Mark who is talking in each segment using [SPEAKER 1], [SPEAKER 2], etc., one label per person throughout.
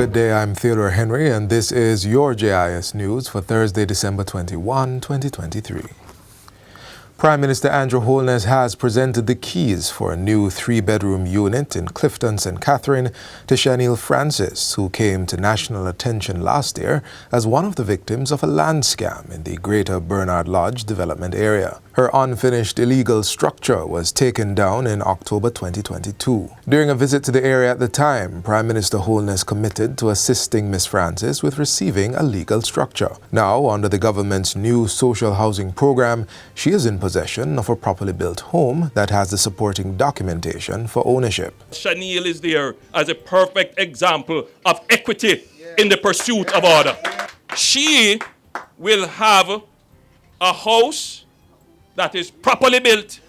[SPEAKER 1] Good day, I'm Theodore Henry, and this is your JIS News for Thursday, December 21, 2023. Prime Minister Andrew Holness has presented the keys for a new 3-bedroom unit in Clifton, St. Catherine to Shaniel Francis, who came to national attention last year as one of the victims of a land scam in the Greater Bernard Lodge development area. Her unfinished illegal structure was taken down in October 2022. During a visit to the area at the time, Prime Minister Holness committed to assisting Ms. Francis with receiving a legal structure. Now, under the government's new social housing program, she is in possession of a properly built home that has the supporting documentation for ownership.
[SPEAKER 2] Shaniel is there as a perfect example of equity in the pursuit of order. She will have a house that is properly built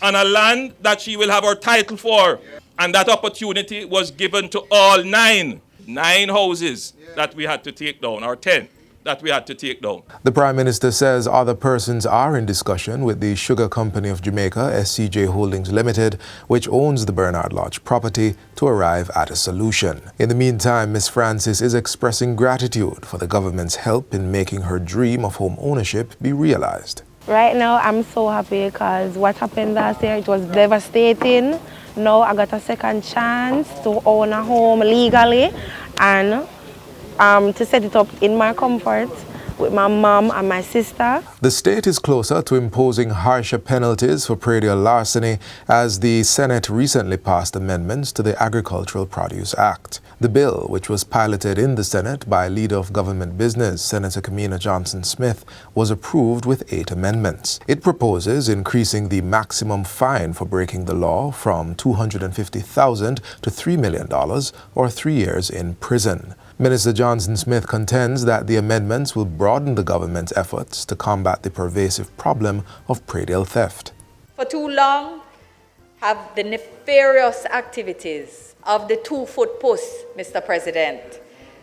[SPEAKER 2] on a land that she will have her title for. And that opportunity was given to all nine houses that we had to take down, or 10 that we had to take down.
[SPEAKER 1] The Prime Minister says other persons are in discussion with the Sugar Company of Jamaica, SCJ Holdings Limited, which owns the Bernard Lodge property, to arrive at a solution. In the meantime, Ms. Francis is expressing gratitude for the government's help in making her dream of home ownership be realized.
[SPEAKER 3] Right now, I'm so happy because what happened last year, it was devastating. Now I got a second chance to own a home legally and to set it up in my comfort with my mom and my sister.
[SPEAKER 1] The state is closer to imposing harsher penalties for PRAL larceny as the Senate recently passed amendments to the Agricultural Produce Act. The bill, which was piloted in the Senate by Leader of Government Business, Senator Kamina Johnson-Smith, was approved with 8 amendments. It proposes increasing the maximum fine for breaking the law from $250,000 to $3 million or 3 years in prison. Minister Johnson-Smith contends that the amendments will broaden the government's efforts to combat the pervasive problem of PRAL theft.
[SPEAKER 4] For too long, have the nefarious activities of the 2-foot puss, Mr. President.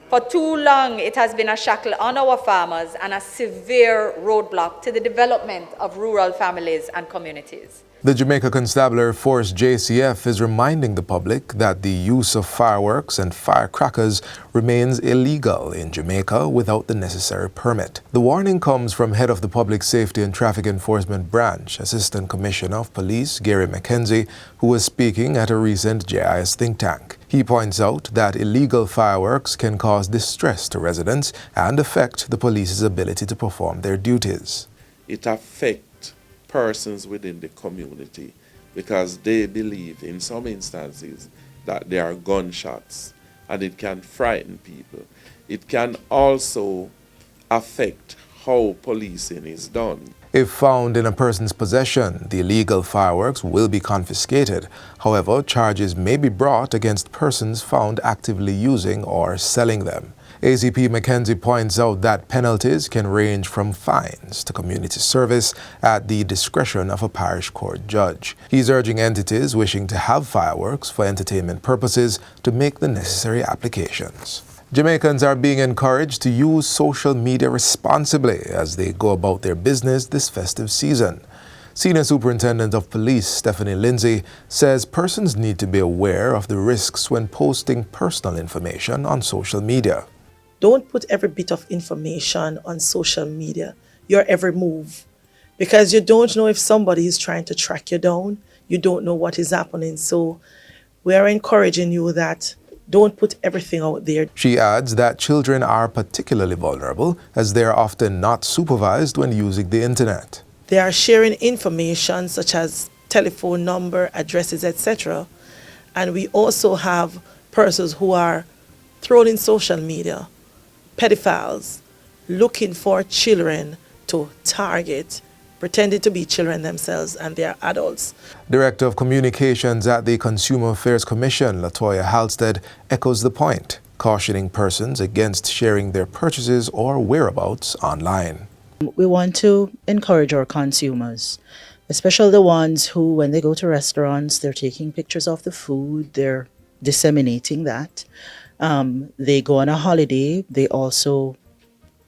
[SPEAKER 4] For too long, it has been a shackle on our farmers and a severe roadblock to the development of rural families and communities.
[SPEAKER 1] The Jamaica Constabulary Force JCF is reminding the public that the use of fireworks and firecrackers remains illegal in Jamaica without the necessary permit. The warning comes from Head of the Public Safety and Traffic Enforcement Branch, Assistant Commissioner of Police Gary McKenzie, who was speaking at a recent JIS think tank. He points out that illegal fireworks can cause distress to residents and affect the police's ability to perform their duties.
[SPEAKER 5] It affects persons within the community because they believe in some instances that there are gunshots and it can frighten people. It can also affect how policing is done.
[SPEAKER 1] If found in a person's possession, the illegal fireworks will be confiscated. However, charges may be brought against persons found actively using or selling them. ACP McKenzie points out that penalties can range from fines to community service at the discretion of a parish court judge. He's urging entities wishing to have fireworks for entertainment purposes to make the necessary applications. Jamaicans are being encouraged to use social media responsibly as they go about their business this festive season. Senior Superintendent of Police Stephanie Lindsay says persons need to be aware of the risks when posting personal information on social media.
[SPEAKER 6] Don't put every bit of information on social media, your every move, because you don't know if somebody is trying to track you down. You don't know what is happening. So we are encouraging you that don't put everything out there.
[SPEAKER 1] She adds that children are particularly vulnerable as they are often not supervised when using the internet.
[SPEAKER 6] They are sharing information such as telephone number, addresses, etc. And we also have persons who are thrown in social media, pedophiles, looking for children to target, pretending to be children themselves, and they are adults.
[SPEAKER 1] Director of Communications at the Consumer Affairs Commission, Latoya Halstead, echoes the point, cautioning persons against sharing their purchases or whereabouts online.
[SPEAKER 7] We want to encourage our consumers, especially the ones who, when they go to restaurants, they're taking pictures of the food, they're disseminating that. They go on a holiday, they also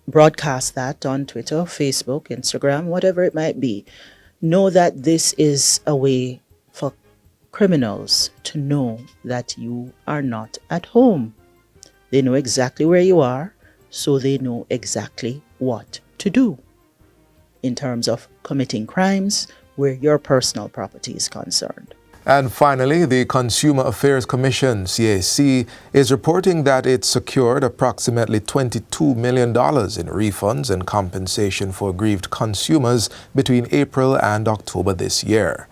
[SPEAKER 7] broadcast that on Twitter, Facebook, Instagram, whatever it might be. Know that this is a way for criminals to know that you are not at home. They know exactly where you are, so they know exactly what to do in terms of committing crimes where your personal property is concerned.
[SPEAKER 1] And finally, the Consumer Affairs Commission, CAC, is reporting that it secured approximately $22 million in refunds and compensation for aggrieved consumers between April and October this year.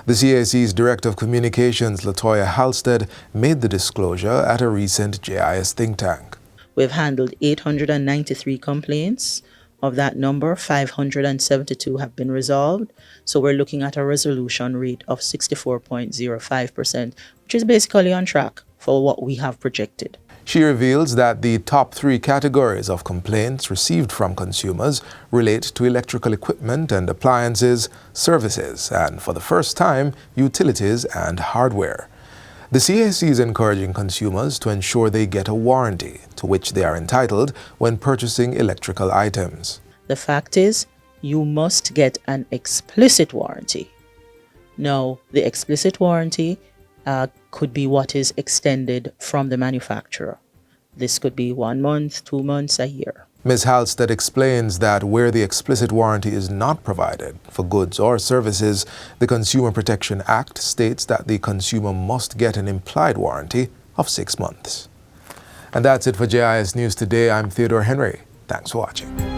[SPEAKER 1] The CAC's Director of Communications, Latoya Halstead, made the disclosure at a recent JIS think tank.
[SPEAKER 7] We've handled 893 complaints. Of that number, 572 have been resolved. So we're looking at a resolution rate of 64.05%, which is basically on track for what we have projected.
[SPEAKER 1] She reveals that the top 3 categories of complaints received from consumers relate to electrical equipment and appliances, services, and for the first time, utilities and hardware. The CAC is encouraging consumers to ensure they get a warranty to which they are entitled when purchasing electrical items.
[SPEAKER 7] The fact is, you must get an explicit warranty. Now, the explicit warranty could be what is extended from the manufacturer. This could be 1 month, 2 months, a year.
[SPEAKER 1] Ms. Halstead explains that where the explicit warranty is not provided for goods or services, the Consumer Protection Act states that the consumer must get an implied warranty of 6 months. And that's it for JIS News Today. I'm Theodore Henry. Thanks for watching.